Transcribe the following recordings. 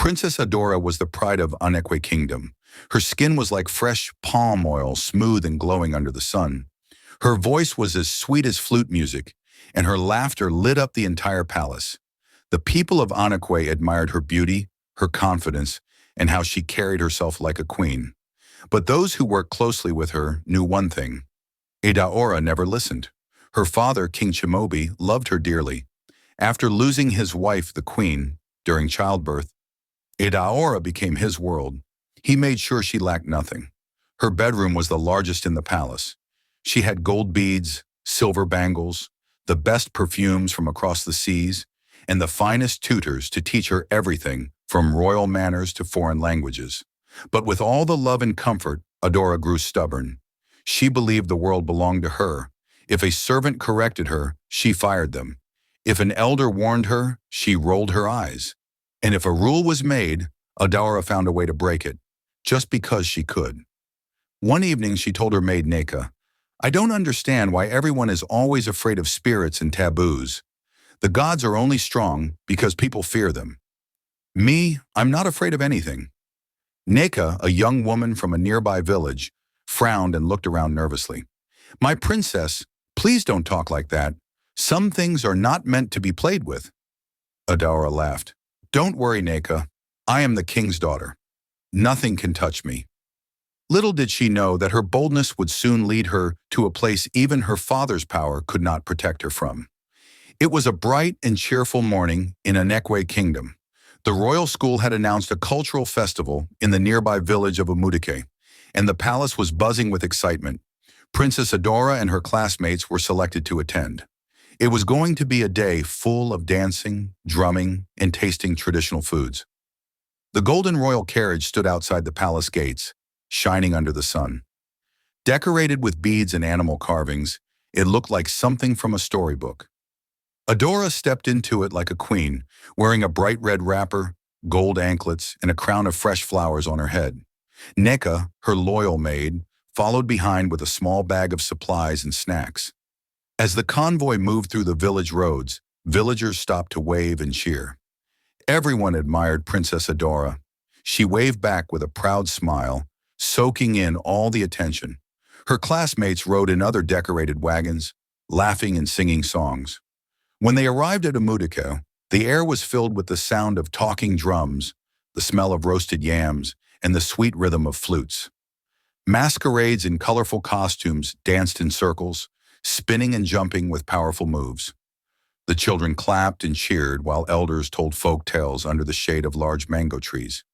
Princess Adaora was the pride of Unknowingly Kingdom. Her skin was like fresh palm oil, smooth and glowing under the sun. Her voice was as sweet as flute music, and her laughter lit up the entire palace. The people of Unknowingly admired her beauty, her confidence, and how she carried herself like a queen. But those who worked closely with her knew one thing. Adaora never listened. Her father, King Chimobi, loved her dearly. After losing his wife, the queen, during childbirth, Adaora became his world. He made sure she lacked nothing. Her bedroom was the largest in the palace. She had gold beads, silver bangles, the best perfumes from across the seas, and the finest tutors to teach her everything from royal manners to foreign languages. But with all the love and comfort, Adaora grew stubborn. She believed the world belonged to her. If a servant corrected her, she fired them. If an elder warned her, she rolled her eyes. And if a rule was made, Adaora found a way to break it, just because she could. One evening she told her maid Neka, "I don't understand why everyone is always afraid of spirits and taboos. The gods are only strong because people fear them. Me, I'm not afraid of anything." Neka, a young woman from a nearby village, frowned and looked around nervously. "My princess, please don't talk like that. Some things are not meant to be played with." Adaora laughed. "Don't worry, Neka. I am the king's daughter. Nothing can touch me." Little did she know that her boldness would soon lead her to a place even her father's power could not protect her from. It was a bright and cheerful morning in Unknowingly Kingdom. The royal school had announced a cultural festival in the nearby village of Umuaka, and the palace was buzzing with excitement. Princess Adaora and her classmates were selected to attend. It was going to be a day full of dancing, drumming, and tasting traditional foods. The golden royal carriage stood outside the palace gates, shining under the sun. Decorated with beads and animal carvings, it looked like something from a storybook. Adaora stepped into it like a queen, wearing a bright red wrapper, gold anklets, and a crown of fresh flowers on her head. Neka, her loyal maid, followed behind with a small bag of supplies and snacks. As the convoy moved through the village roads, villagers stopped to wave and cheer. Everyone admired Princess Adaora. She waved back with a proud smile, soaking in all the attention. Her classmates rode in other decorated wagons, laughing and singing songs. When they arrived at Umuaka, the air was filled with the sound of talking drums, the smell of roasted yams, and the sweet rhythm of flutes. Masquerades in colorful costumes danced in circles, spinning and jumping with powerful moves. The children clapped and cheered while elders told folk tales under the shade of large mango trees.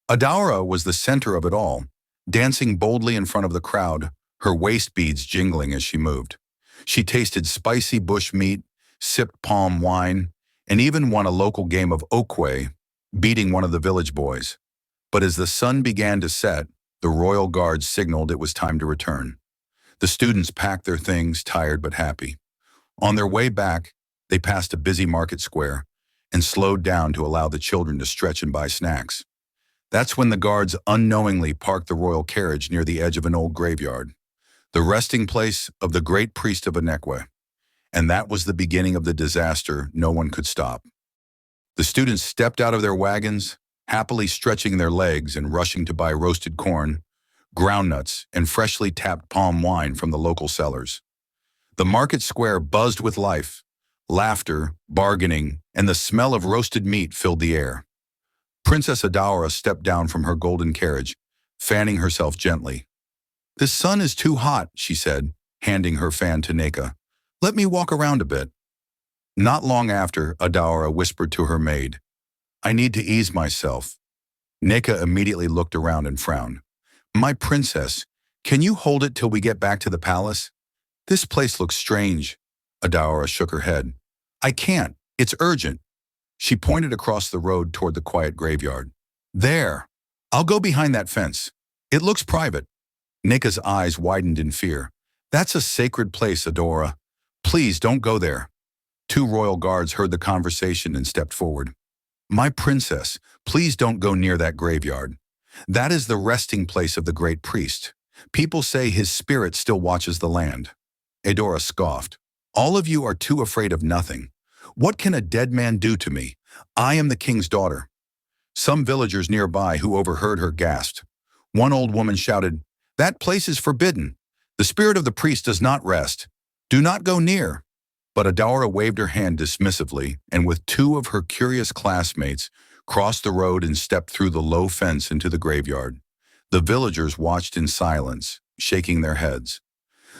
Adaora was the center of it all, dancing boldly in front of the crowd, her waist beads jingling as she moved. She tasted spicy bush meat, sipped palm wine, and even won a local game of okwe, beating one of the village boys. But as the sun began to set, the royal guards signaled it was time to return. The students packed their things, tired but happy. On their way back, they passed a busy market square and slowed down to allow the children to stretch and buy snacks. That's when the guards unknowingly parked the royal carriage near the edge of an old graveyard, the resting place of the great priest of Unknowingly. And that was the beginning of the disaster no one could stop. The students stepped out of their wagons, happily stretching their legs and rushing to buy roasted corn, groundnuts, and freshly tapped palm wine from the local sellers. The market square buzzed with life. Laughter, bargaining, and the smell of roasted meat filled the air. Princess Adaora stepped down from her golden carriage, fanning herself gently. "The sun is too hot," she said, handing her fan to Neka. "Let me walk around a bit." Not long after, Adaora whispered to her maid, "I need to ease myself." Neka immediately looked around and frowned. "My princess, can you hold it till we get back to the palace? This place looks strange." Adaora shook her head. "I can't. It's urgent." She pointed across the road toward the quiet graveyard. "There. I'll go behind that fence. It looks private." Neka's eyes widened in fear. "That's a sacred place, Adaora. Please don't go there." Two royal guards heard the conversation and stepped forward. "My princess, please don't go near that graveyard. That is the resting place of the great priest. People say his spirit still watches the land." Adaora scoffed. "All of you are too afraid of nothing. What can a dead man do to me? I am the king's daughter." Some villagers nearby who overheard her gasped. One old woman shouted, "That place is forbidden. The spirit of the priest does not rest. Do not go near." But Adaora waved her hand dismissively, and with two of her curious classmates, crossed the road and stepped through the low fence into the graveyard. The villagers watched in silence, shaking their heads.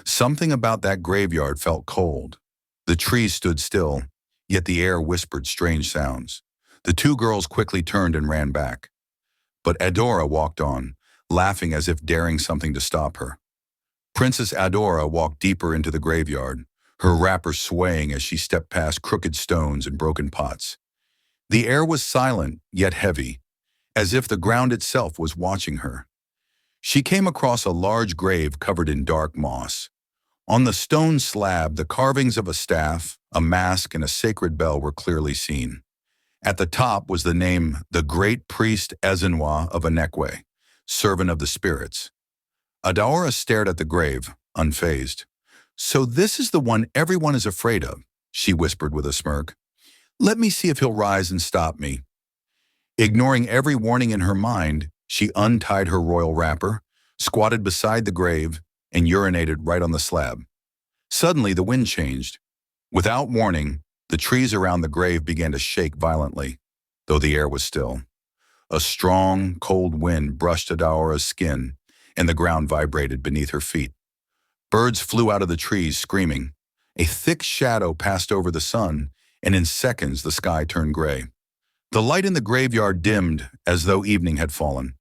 Something about that graveyard felt cold. The trees stood still, yet the air whispered strange sounds. The two girls quickly turned and ran back. But Adaora walked on, laughing as if daring something to stop her. Princess Adaora walked deeper into the graveyard, her wrapper swaying as she stepped past crooked stones and broken pots. The air was silent, yet heavy, as if the ground itself was watching her. She came across a large grave covered in dark moss. On the stone slab, the carvings of a staff, a mask, and a sacred bell were clearly seen. At the top was the name, the Great Priest Ezenwa of Anekwe, servant of the spirits. Adaora stared at the grave, unfazed. "So this is the one everyone is afraid of," she whispered with a smirk. "Let me see if he'll rise and stop me." Ignoring every warning in her mind, she untied her royal wrapper, squatted beside the grave, and urinated right on the slab. Suddenly, the wind changed. Without warning, the trees around the grave began to shake violently, though the air was still. A strong, cold wind brushed Adaora's skin, and the ground vibrated beneath her feet. Birds flew out of the trees, screaming. A thick shadow passed over the sun, and in seconds the sky turned gray. The light in the graveyard dimmed as though evening had fallen.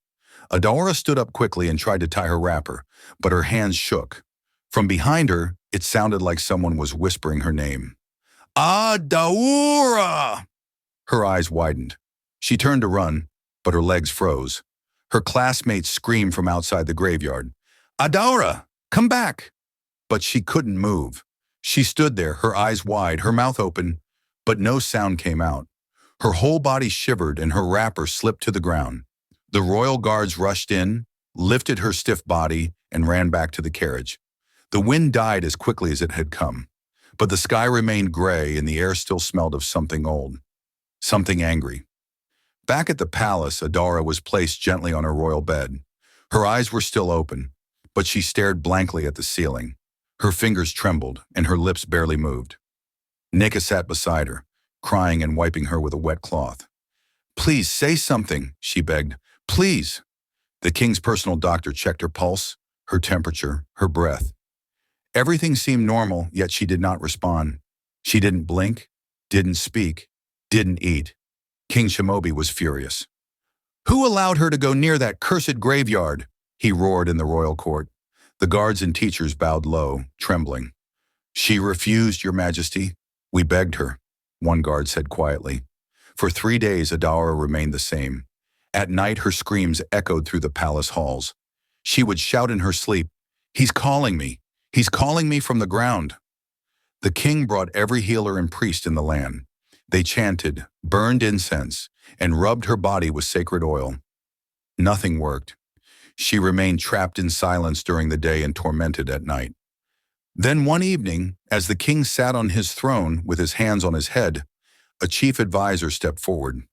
Adaora stood up quickly and tried to tie her wrapper, but her hands shook. From behind her, it sounded like someone was whispering her name. "Adaora!" Her eyes widened. She turned to run, but her legs froze. Her classmates screamed from outside the graveyard. "Adaora, come back!" But she couldn't move. She stood there, her eyes wide, her mouth open, but no sound came out. Her whole body shivered and her wrapper slipped to the ground. The royal guards rushed in, lifted her stiff body, and ran back to the carriage. The wind died as quickly as it had come, but the sky remained gray and the air still smelled of something old, something angry. Back at the palace, Adaora was placed gently on her royal bed. Her eyes were still open, but she stared blankly at the ceiling. Her fingers trembled and her lips barely moved. Nika sat beside her, crying and wiping her with a wet cloth. "Please say something," she begged. "Please." The king's personal doctor checked her pulse, her temperature, her breath. Everything seemed normal, yet she did not respond. She didn't blink, didn't speak, didn't eat. King Chimobi was furious. "Who allowed her to go near that cursed graveyard?" he roared in the royal court. The guards and teachers bowed low, trembling. "She refused, Your Majesty. We begged her," one guard said quietly. For 3 days, Adaora remained the same. At night, her screams echoed through the palace halls. She would shout in her sleep, "He's calling me! He's calling me from the ground!" The king brought every healer and priest in the land. They chanted, burned incense, and rubbed her body with sacred oil. Nothing worked. She remained trapped in silence during the day and tormented at night. Then one evening, as the king sat on his throne with his hands on his head, a chief advisor stepped forward.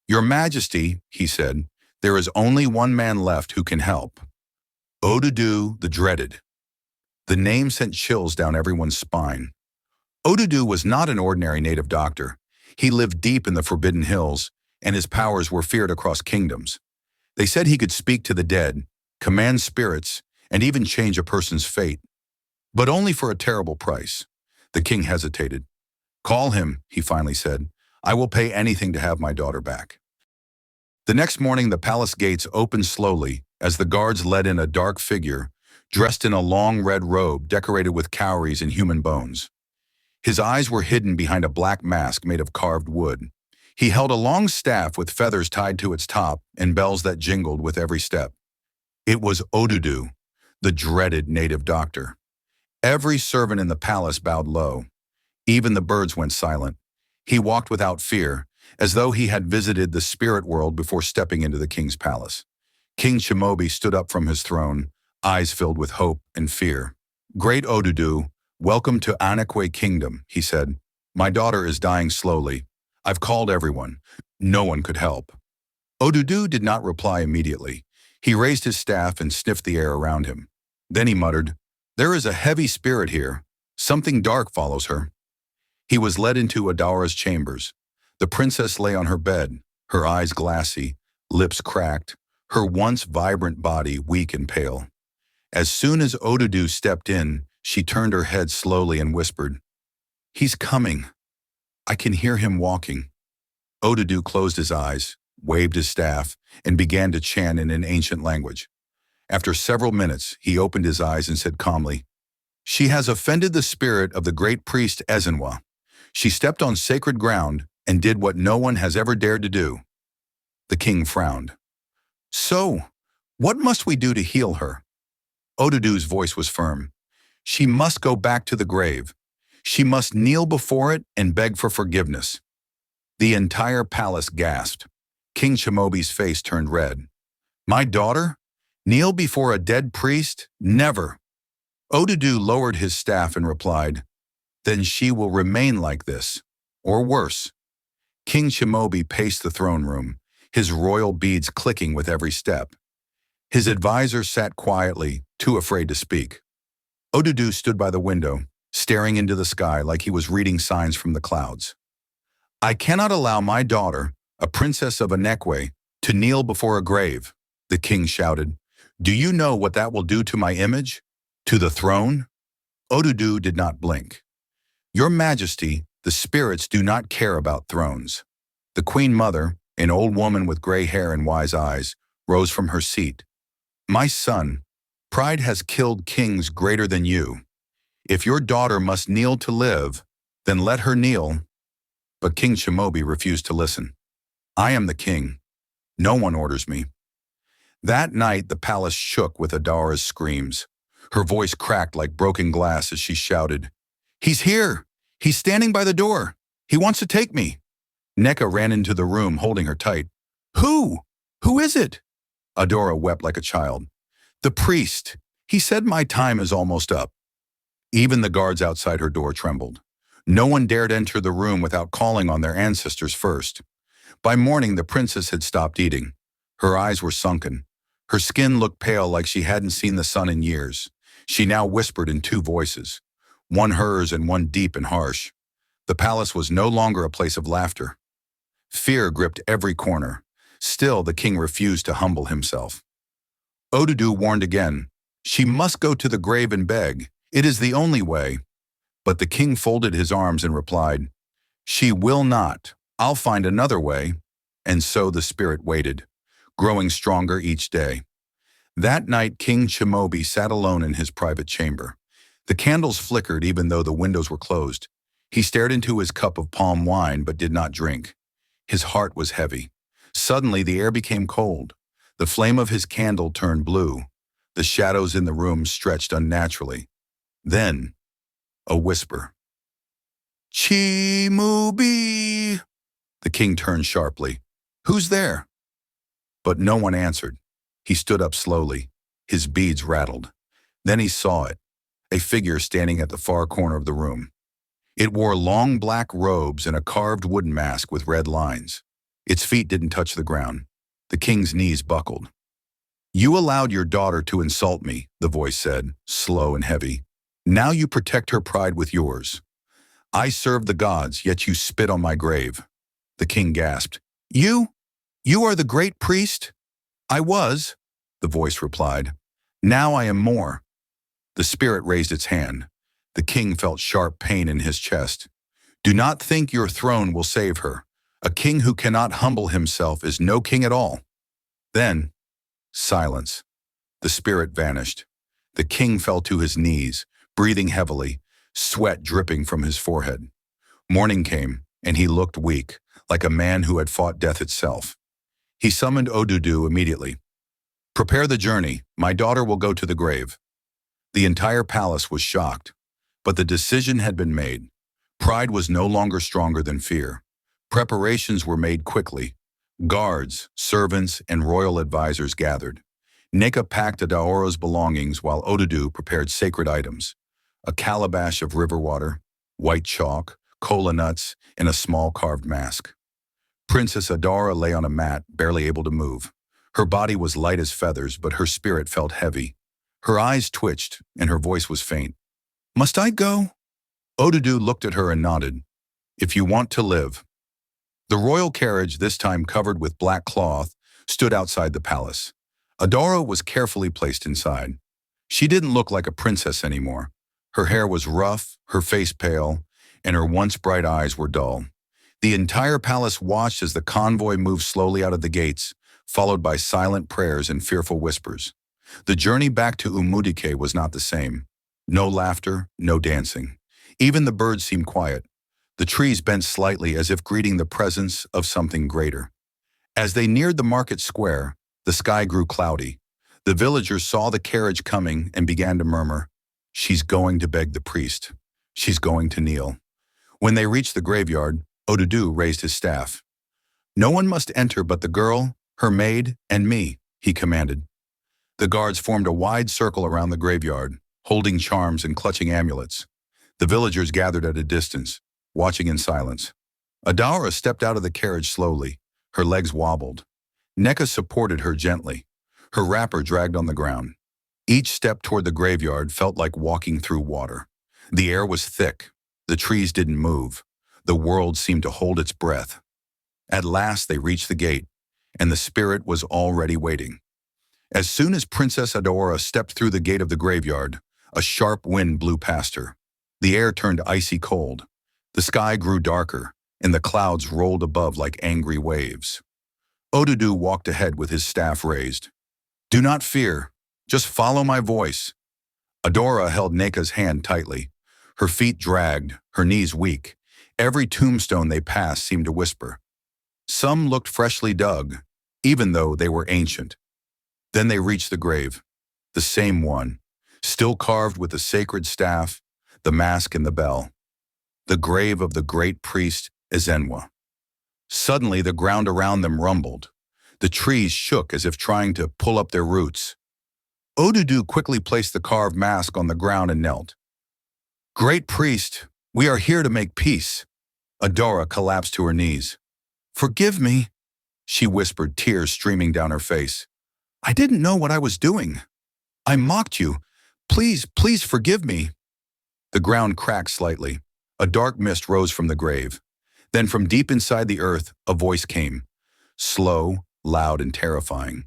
"Your Majesty," he said, "there is only one man left who can help. Odudu the Dreaded." The name sent chills down everyone's spine. Odudu was not an ordinary native doctor. He lived deep in the Forbidden Hills, and his powers were feared across kingdoms. They said he could speak to the dead, command spirits, and even change a person's fate. But only for a terrible price. The king hesitated. "Call him," he finally said. "I will pay anything to have my daughter back." The next morning, the palace gates opened slowly as the guards led in a dark figure, dressed in a long red robe decorated with cowries and human bones. His eyes were hidden behind a black mask made of carved wood. He held a long staff with feathers tied to its top and bells that jingled with every step. It was Odudu, the dreaded native doctor. Every servant in the palace bowed low. Even the birds went silent. He walked without fear, as though he had visited the spirit world before stepping into the king's palace. King Chimobi stood up from his throne, eyes filled with hope and fear. "Great Odudu, welcome to Anekwe Kingdom," he said. "My daughter is dying slowly. I've called everyone. No one could help." Odudu did not reply immediately. He raised his staff and sniffed the air around him. Then he muttered, "There is a heavy spirit here. Something dark follows her." He was led into Adaora's chambers. The princess lay on her bed, her eyes glassy, lips cracked, her once vibrant body weak and pale. As soon as Odudu stepped in, she turned her head slowly and whispered, "He's coming. I can hear him walking." Odudu closed his eyes, waved his staff, and began to chant in an ancient language. After several minutes, he opened his eyes and said calmly, "She has offended the spirit of the great priest Ezenwa. She stepped on sacred ground and did what no one has ever dared to do." The king frowned. "So, what must we do to heal her?" Odudu's voice was firm. "She must go back to the grave. She must kneel before it and beg for forgiveness." The entire palace gasped. King Chimobi's face turned red. "My daughter? Kneel before a dead priest? Never." Odudu lowered his staff and replied, "Then she will remain like this, or worse." King Chimobi paced the throne room, his royal beads clicking with every step. His advisors sat quietly, too afraid to speak. Odudu stood by the window, staring into the sky like he was reading signs from the clouds. "I cannot allow my daughter, a princess of Anekwe, to kneel before a grave," the king shouted. "Do you know what that will do to my image? To the throne?" Odudu did not blink. "Your Majesty, the spirits do not care about thrones." The Queen Mother, an old woman with gray hair and wise eyes, rose from her seat. "My son, pride has killed kings greater than you. If your daughter must kneel to live, then let her kneel." But King Chimobi refused to listen. "I am the king. No one orders me." That night the palace shook with Adaora's screams. Her voice cracked like broken glass as she shouted, "He's here! He's standing by the door! He wants to take me!" Neka ran into the room holding her tight. "Who? Who is it?" Adaora wept like a child. "The priest. He said my time is almost up." Even the guards outside her door trembled. No one dared enter the room without calling on their ancestors first. By morning, the princess had stopped eating. Her eyes were sunken. Her skin looked pale like she hadn't seen the sun in years. She now whispered in two voices, one hers and one deep and harsh. The palace was no longer a place of laughter. Fear gripped every corner. Still, the king refused to humble himself. Odudu warned again, "She must go to the grave and beg. It is the only way." But the king folded his arms and replied, "She will not. I'll find another way." And so the spirit waited, growing stronger each day. That night, King Chimobi sat alone in his private chamber. The candles flickered even though the windows were closed. He stared into his cup of palm wine but did not drink. His heart was heavy. Suddenly, the air became cold. The flame of his candle turned blue. The shadows in the room stretched unnaturally. Then, a whisper. "Chimobi!" The king turned sharply. "Who's there?" But no one answered. He stood up slowly. His beads rattled. Then he saw it, a figure standing at the far corner of the room. It wore long black robes and a carved wooden mask with red lines. Its feet didn't touch the ground. The king's knees buckled. "You allowed your daughter to insult me," the voice said, slow and heavy. "Now you protect her pride with yours. I serve the gods, yet you spit on my grave." The king gasped. You? You are the great priest?" "I was," the voice replied. "Now I am more." The spirit raised its hand. The king felt sharp pain in his chest. "Do not think your throne will save her. A king who cannot humble himself is no king at all." Then, silence. The spirit vanished. The king fell to his knees, breathing heavily, sweat dripping from his forehead. Morning came, and he looked weak, like a man who had fought death itself. He summoned Odudu immediately. "Prepare the journey. My daughter will go to the grave." The entire palace was shocked, but the decision had been made. Pride was no longer stronger than fear. Preparations were made quickly. Guards, servants, and royal advisors gathered. Neka packed Adaora's belongings while Odudu prepared sacred items: a calabash of river water, white chalk, cola nuts, and a small carved mask. Princess Adaora lay on a mat, barely able to move. Her body was light as feathers, but her spirit felt heavy. Her eyes twitched, and her voice was faint. "Must I go?" Odudu looked at her and nodded. "If you want to live." The royal carriage, this time covered with black cloth, stood outside the palace. Adaora was carefully placed inside. She didn't look like a princess anymore. Her hair was rough, her face pale, and her once bright eyes were dull. The entire palace watched as the convoy moved slowly out of the gates, followed by silent prayers and fearful whispers. The journey back to Umuaka was not the same. No laughter, no dancing. Even the birds seemed quiet. The trees bent slightly as if greeting the presence of something greater. As they neared the market square, the sky grew cloudy. The villagers saw the carriage coming and began to murmur, "She's going to beg the priest. She's going to kneel." When they reached the graveyard, Odudu raised his staff. "No one must enter but the girl, her maid, and me," he commanded. The guards formed a wide circle around the graveyard, holding charms and clutching amulets. The villagers gathered at a distance, watching in silence. Adaora stepped out of the carriage slowly. Her legs wobbled. Neka supported her gently. Her wrapper dragged on the ground. Each step toward the graveyard felt like walking through water. The air was thick. The trees didn't move. The world seemed to hold its breath. At last they reached the gate, and the spirit was already waiting. As soon as Princess Adaora stepped through the gate of the graveyard, a sharp wind blew past her. The air turned icy cold. The sky grew darker, and the clouds rolled above like angry waves. Odudu walked ahead with his staff raised. "Do not fear. Just follow my voice." Adaora held Neka's hand tightly. Her feet dragged, her knees weak. Every tombstone they passed seemed to whisper. Some looked freshly dug, even though they were ancient. Then they reached the grave, the same one, still carved with the sacred staff, the mask and the bell. The grave of the great priest Ezenwa. Suddenly the ground around them rumbled. The trees shook as if trying to pull up their roots. Odudu quickly placed the carved mask on the ground and knelt. "Great priest, we are here to make peace." Adaora collapsed to her knees. "Forgive me," she whispered, tears streaming down her face. "I didn't know what I was doing. I mocked you. Please, please forgive me." The ground cracked slightly. A dark mist rose from the grave. Then from deep inside the earth, a voice came, slow, loud, and terrifying.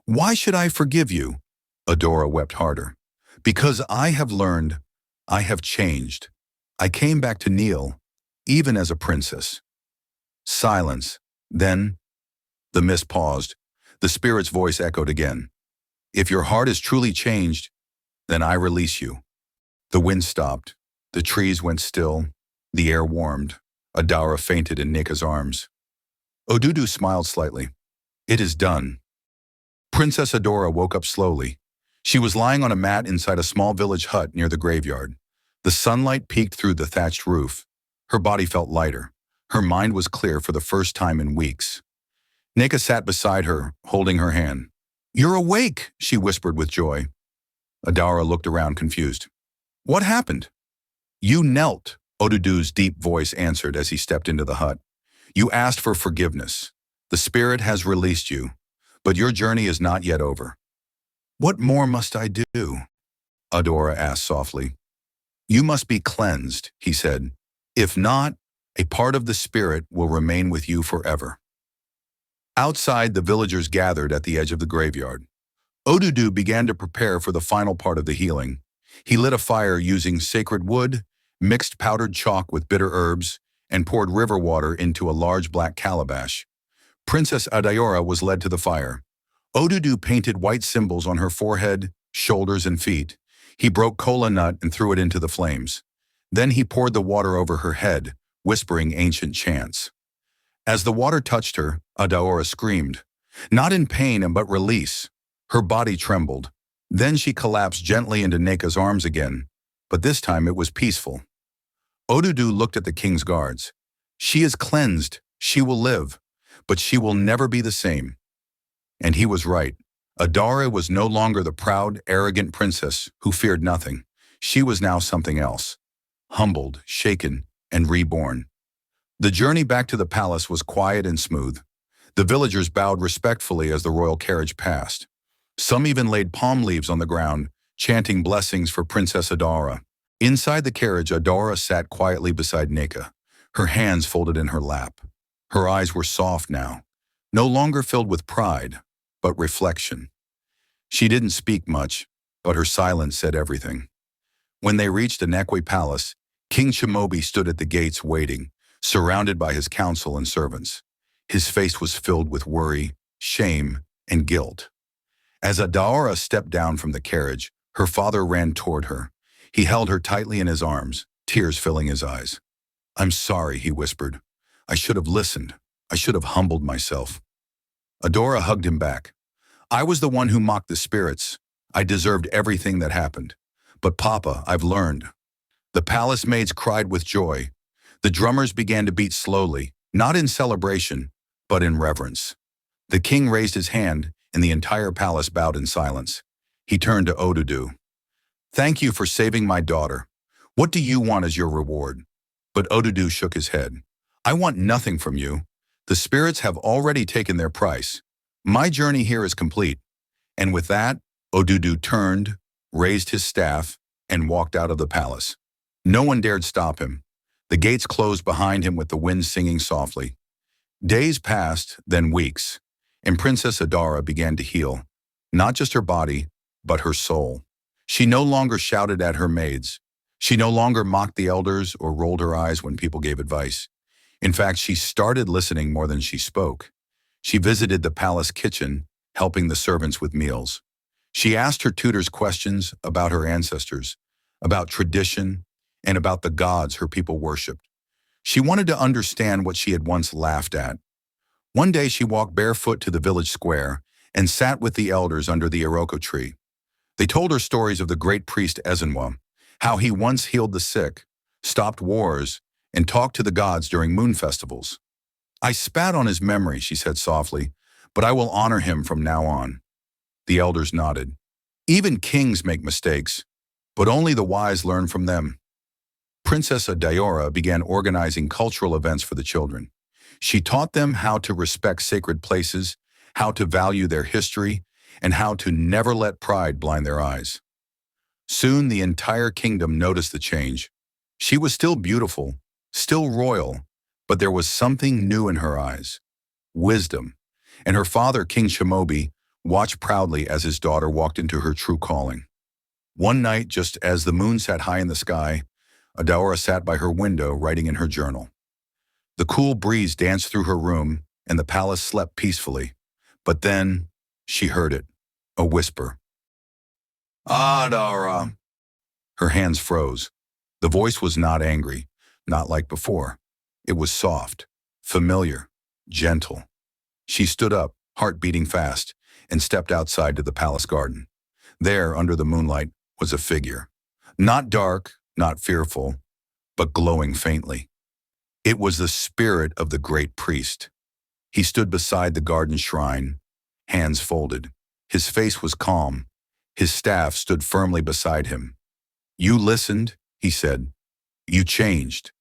"Why should I forgive you?" Adaora wept harder. "Because I have learned, I have changed. I came back to kneel, even as a princess." Silence. Then, the mist paused. The spirit's voice echoed again. "If your heart is truly changed, then I release you." The wind stopped. The trees went still. The air warmed. Adaora fainted in Neka's arms. Odudu smiled slightly. "It is done." Princess Adaora woke up slowly. She was lying on a mat inside a small village hut near the graveyard. The sunlight peeked through the thatched roof. Her body felt lighter. Her mind was clear for the first time in weeks. Neka sat beside her, holding her hand. "You're awake," she whispered with joy. Adaora looked around confused. "What happened?" "You knelt," Odudu's deep voice answered as he stepped into the hut. "You asked for forgiveness. The spirit has released you, but your journey is not yet over." "What more must I do?" Adaora asked softly. "You must be cleansed," he said. "If not, a part of the spirit will remain with you forever." Outside, the villagers gathered at the edge of the graveyard. Odudu began to prepare for the final part of the healing. He lit a fire using sacred wood, mixed powdered chalk with bitter herbs, and poured river water into a large black calabash. Princess Adaora was led to the fire. Odudu painted white symbols on her forehead, shoulders, and feet. He broke kola nut and threw it into the flames. Then he poured the water over her head, whispering ancient chants. As the water touched her, Adaora screamed, not in pain but release. Her body trembled. Then she collapsed gently into Neka's arms again, but this time it was peaceful. Odudu looked at the king's guards. "She is cleansed, she will live, but she will never be the same." And he was right. Adaora was no longer the proud, arrogant princess who feared nothing. She was now something else, humbled, shaken, and reborn. The journey back to the palace was quiet and smooth. The villagers bowed respectfully as the royal carriage passed. Some even laid palm leaves on the ground, chanting blessings for Princess Adaora. Inside the carriage, Adaora sat quietly beside Nika, her hands folded in her lap. Her eyes were soft now, no longer filled with pride, but reflection. She didn't speak much, but her silence said everything. When they reached Anekwe Palace, King Chimobi stood at the gates waiting, surrounded by his council and servants. His face was filled with worry, shame, and guilt. As Adaora stepped down from the carriage, her father ran toward her. He held her tightly in his arms, tears filling his eyes. "I'm sorry," he whispered. "I should have listened. I should have humbled myself." Adaora hugged him back. "I was the one who mocked the spirits. I deserved everything that happened. But Papa, I've learned." The palace maids cried with joy. The drummers began to beat slowly, not in celebration, but in reverence. The king raised his hand, and the entire palace bowed in silence. He turned to Odudu. "Thank you for saving my daughter. What do you want as your reward?" But Odudu shook his head. "I want nothing from you. The spirits have already taken their price. My journey here is complete." And with that, Odudu turned, raised his staff, and walked out of the palace. No one dared stop him. The gates closed behind him with the wind singing softly. Days passed, then weeks, and Princess Adaora began to heal, not just her body, but her soul. She no longer shouted at her maids. She no longer mocked the elders or rolled her eyes when people gave advice. In fact, she started listening more than she spoke. She visited the palace kitchen, helping the servants with meals. She asked her tutors questions about her ancestors, about tradition, and about the gods her people worshipped. She wanted to understand what she had once laughed at. One day she walked barefoot to the village square and sat with the elders under the iroko tree. They told her stories of the great priest Ezenwa, how he once healed the sick, stopped wars, and talked to the gods during moon festivals. "I spat on his memory," she said softly, "but I will honor him from now on." The elders nodded. "Even kings make mistakes, but only the wise learn from them." Princess Adaora began organizing cultural events for the children. She taught them how to respect sacred places, how to value their history, and how to never let pride blind their eyes. Soon the entire kingdom noticed the change. She was still beautiful, still royal, but there was something new in her eyes: wisdom. And her father, King Chimobi, watched proudly as his daughter walked into her true calling. One night, just as the moon sat high in the sky, Adaora sat by her window writing in her journal. The cool breeze danced through her room, and the palace slept peacefully. But then she heard it, a whisper. "Adaora." Her hands froze. The voice was not angry, not like before. It was soft, familiar, gentle. She stood up, heart beating fast, and stepped outside to the palace garden. There, under the moonlight, was a figure. Not dark, not fearful, but glowing faintly. It was the spirit of the great priest. He stood beside the garden shrine, hands folded. His face was calm. His staff stood firmly beside him. "You listened," he said. "You changed.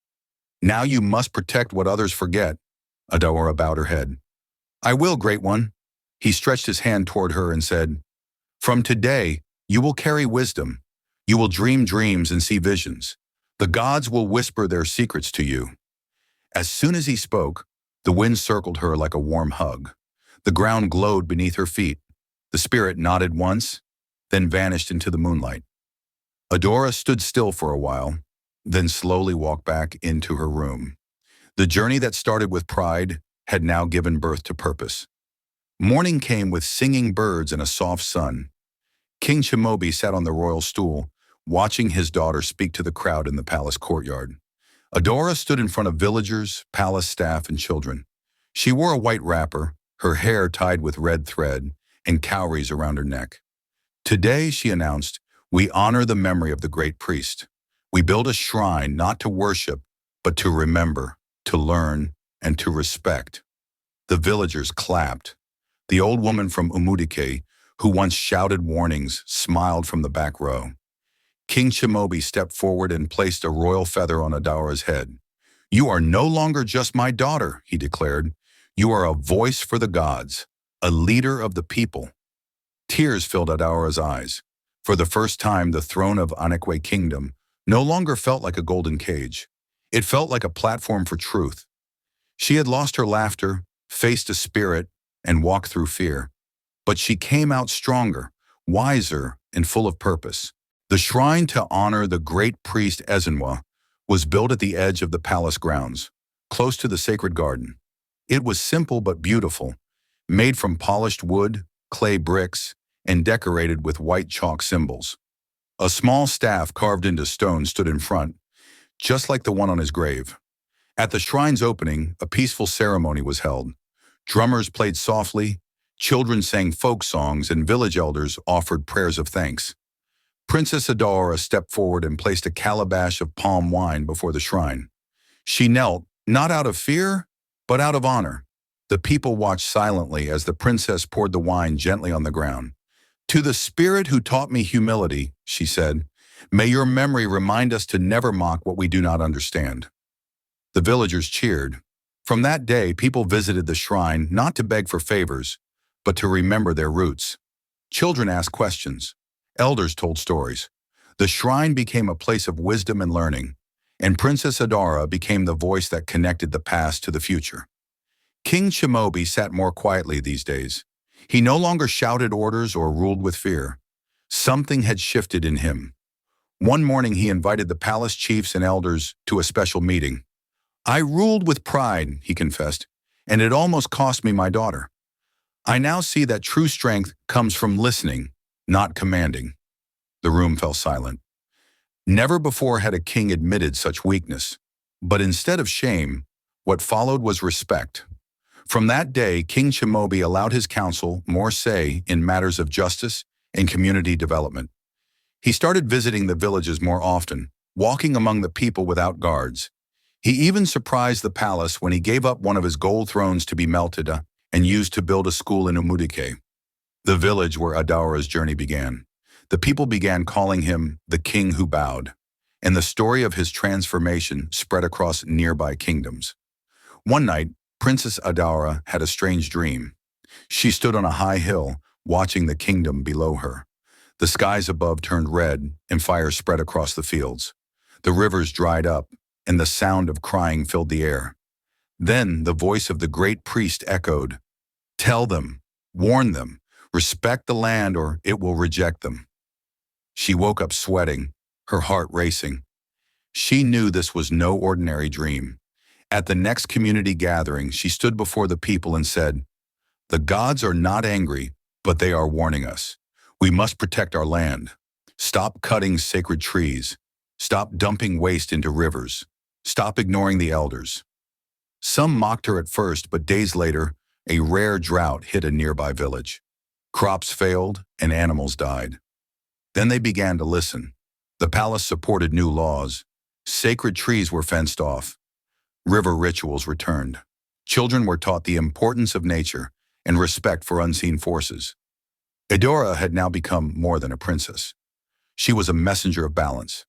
Now you must protect what others forget." Adaora bowed her head. "I will, Great One." He stretched his hand toward her and said, "From today, you will carry wisdom. You will dream dreams and see visions. The gods will whisper their secrets to you." As soon as he spoke, the wind circled her like a warm hug. The ground glowed beneath her feet. The spirit nodded once, then vanished into the moonlight. Adaora stood still for a while, then slowly walked back into her room. The journey that started with pride had now given birth to purpose. Morning came with singing birds and a soft sun. King Chimobi sat on the royal stool, watching his daughter speak to the crowd in the palace courtyard. Adaora stood in front of villagers, palace staff, and children. She wore a white wrapper, her hair tied with red thread, and cowries around her neck. "Today," she announced, "we honor the memory of the great priest. We build a shrine not to worship, but to remember, to learn, and to respect." The villagers clapped. The old woman from Umuaka, who once shouted warnings, smiled from the back row. King Chimobi stepped forward and placed a royal feather on Adaora's head. "You are no longer just my daughter," he declared. "You are a voice for the gods, a leader of the people." Tears filled Adaora's eyes. For the first time, the throne of Anekwe Kingdom no longer felt like a golden cage. It felt like a platform for truth. She had lost her laughter, faced a spirit, and walked through fear. But she came out stronger, wiser, and full of purpose. The shrine to honor the great priest Ezenwa was built at the edge of the palace grounds, close to the sacred garden. It was simple but beautiful, made from polished wood, clay bricks, and decorated with white chalk symbols. A small staff carved into stone stood in front, just like the one on his grave. At the shrine's opening, a peaceful ceremony was held. Drummers played softly, children sang folk songs, and village elders offered prayers of thanks. Princess Adaora stepped forward and placed a calabash of palm wine before the shrine. She knelt, not out of fear, but out of honor. The people watched silently as the princess poured the wine gently on the ground. "To the spirit who taught me humility," she said, "may your memory remind us to never mock what we do not understand." The villagers cheered. From that day, people visited the shrine not to beg for favors, but to remember their roots. Children asked questions. Elders told stories. The shrine became a place of wisdom and learning, and Princess Adaora became the voice that connected the past to the future. King Chimobi sat more quietly these days. He no longer shouted orders or ruled with fear. Something had shifted in him. One morning he invited the palace chiefs and elders to a special meeting. "I ruled with pride," he confessed, "and it almost cost me my daughter. I now see that true strength comes from listening, not commanding." The room fell silent. Never before had a king admitted such weakness. But instead of shame, what followed was respect. From that day, King Chimobi allowed his council more say in matters of justice and community development. He started visiting the villages more often, walking among the people without guards. He even surprised the palace when he gave up one of his gold thrones to be melted and used to build a school in Umuaka, the village where Adaora's journey began. The people began calling him the king who bowed, and the story of his transformation spread across nearby kingdoms. One night, Princess Adaora had a strange dream. She stood on a high hill, watching the kingdom below her. The skies above turned red, and fire spread across the fields. The rivers dried up, and the sound of crying filled the air. Then the voice of the great priest echoed, "Tell them, warn them, respect the land or it will reject them." She woke up sweating, her heart racing. She knew this was no ordinary dream. At the next community gathering, she stood before the people and said, "The gods are not angry, but they are warning us. We must protect our land. Stop cutting sacred trees. Stop dumping waste into rivers. Stop ignoring the elders." Some mocked her at first, but days later, a rare drought hit a nearby village. Crops failed and animals died. Then they began to listen. The palace supported new laws. Sacred trees were fenced off. River rituals returned. Children were taught the importance of nature and respect for unseen forces. Adaora had now become more than a princess. She was a messenger of balance.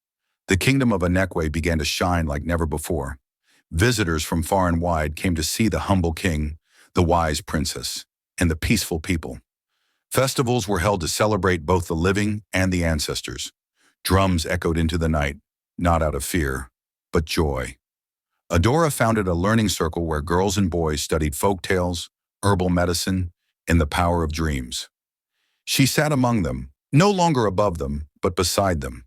The kingdom of Anekwe began to shine like never before. Visitors from far and wide came to see the humble king, the wise princess, and the peaceful people. Festivals were held to celebrate both the living and the ancestors. Drums echoed into the night, not out of fear, but joy. Adaora founded a learning circle where girls and boys studied folktales, herbal medicine, and the power of dreams. She sat among them, no longer above them, but beside them.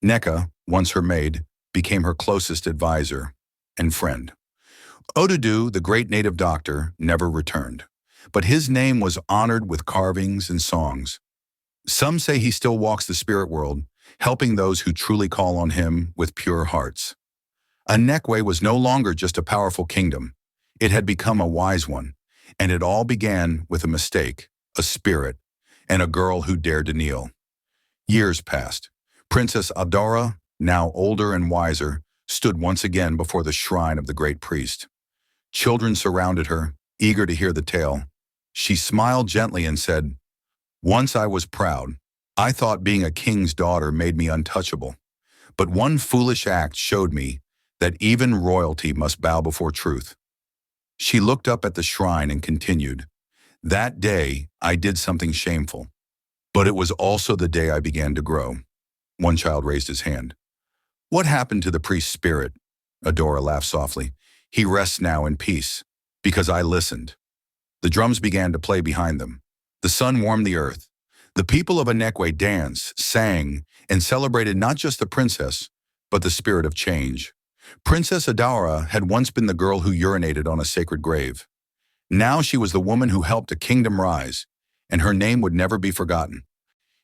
Neka, once her maid, became her closest advisor and friend. Odudu, the great native doctor, never returned, but his name was honored with carvings and songs. Some say he still walks the spirit world, helping those who truly call on him with pure hearts. Anekwe was no longer just a powerful kingdom. It had become a wise one, and it all began with a mistake, a spirit, and a girl who dared to kneel. Years passed. Princess Adaora, now older and wiser, stood once again before the shrine of the great priest. Children surrounded her, eager to hear the tale. She smiled gently and said, "Once I was proud. I thought being a king's daughter made me untouchable. But one foolish act showed me that even royalty must bow before truth. She looked up at the shrine and continued, "That day, I did something shameful. But it was also the day I began to grow." One child raised his hand. "What happened to the priest's spirit?" Adaora laughed softly. "He rests now in peace, because I listened." The drums began to play behind them. The sun warmed the earth. The people of Anekwe danced, sang, and celebrated not just the princess, but the spirit of change. Princess Adaora had once been the girl who urinated on a sacred grave. Now she was the woman who helped a kingdom rise, and her name would never be forgotten.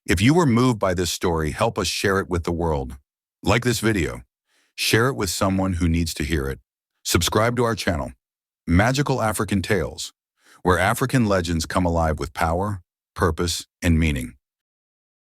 If you were moved by this story, help us share it with the world. Like this video. Share it with someone who needs to hear it. Subscribe to our channel, Magical African Tales, where African legends come alive with power, purpose, and meaning.